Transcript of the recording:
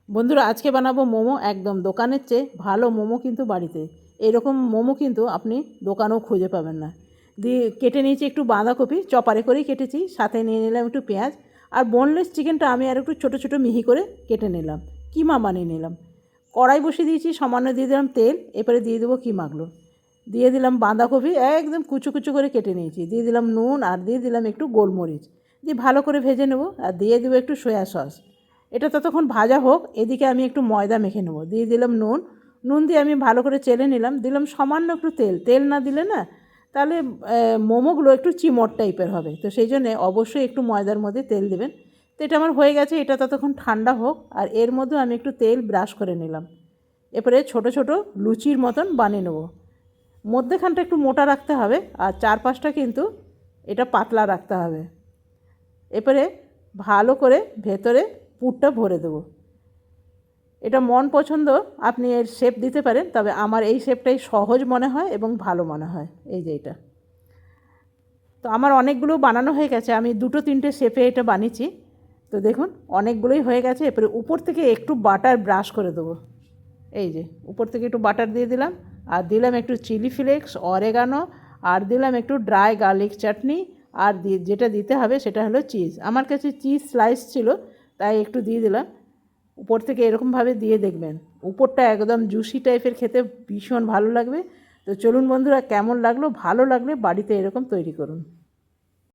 বন্ধুরা আজকে বানাবো মোমো। একদম দোকানের চেয়ে ভালো মোমো কিন্তু বাড়িতে। এরকম মোমো কিন্তু আপনি দোকানেও খুঁজে পাবেন না। দিয়ে কেটে নিয়েছি একটু বাঁধাকপি, চপারে করেই কেটেছি, সাথে নিয়ে নিলাম একটু পেঁয়াজ। আর বোনলেস চিকেনটা আমি আর একটু ছোটো ছোটো মিহি করে কেটে নিলাম, কিমা বানিয়ে নিলাম। কড়াই বসিয়ে দিয়েছি, সামান্য দিয়ে দিলাম তেল, এরপরে দিয়ে দেবো কিমাগুলো। দিয়ে দিলাম বাঁধাকপি একদম কুচো কুচো করে কেটে নিয়েছি, দিয়ে দিলাম নুন আর দিয়ে দিলাম একটু গোলমরিচ, দিয়ে ভালো করে ভেজে নেব। আর দিয়ে দেবো একটু সয়া সস। এটা ততক্ষণ ভাজা হোক, এদিকে আমি একটু ময়দা মেখে নেব। দিয়ে দিলাম নুন, নুন দিয়ে আমি ভালো করে চেলে নিলাম। দিলাম সামান্য একটু তেল, তেল না দিলে না তাহলে মোমোগুলো একটু চিমট টাইপের হবে, তো সেই জন্যে অবশ্যই একটু ময়দার মধ্যে তেল দেবেন। তো এটা আমার হয়ে গেছে, এটা ততক্ষণ ঠান্ডা হোক। আর এর মধ্যে আমি একটু তেল ব্রাশ করে নিলাম। এরপরে ছোটো ছোটো লুচির মতন বানিয়ে নেব। মধ্যেখানটা একটু মোটা রাখতে হবে আর চারপাশটা কিন্তু এটা পাতলা রাখতে হবে। এরপরে ভালো করে ভেতরে পুরটা ভরে দেবো। এটা মন পছন্দ, আপনি এর শেপ দিতে পারেন, তবে আমার এই শেপটাই সহজ মনে হয় এবং ভালো মনে হয়। এই যে এটা তো আমার অনেকগুলো বানানো হয়ে গেছে, আমি দুটো তিনটে শেপে এটা বানিয়েছি। তো দেখুন অনেকগুলোই হয়ে গেছে। এরপরে উপর থেকে একটু বাটার ব্রাশ করে দেবো। এই যে উপর থেকে একটু বাটার দিয়ে দিলাম, আর দিলাম একটু চিলি ফ্লেক্স, অরেগানো, আর দিলাম একটু ড্রাই গার্লিক চাটনি। আর যেটা দিতে হবে সেটা হলো চিজ। আমার কাছে চিজ স্লাইস ছিল, তাই একটু দিয়ে দিলাম। উপর থেকে এরকমভাবে দিয়ে দেখবেন, উপরটা একদম জুসি টাইপের, খেতে ভীষণ ভালো লাগবে। তো চলুন বন্ধুরা, কেমন লাগলো, ভালো লাগলে বাড়িতে এরকম তৈরি করুন।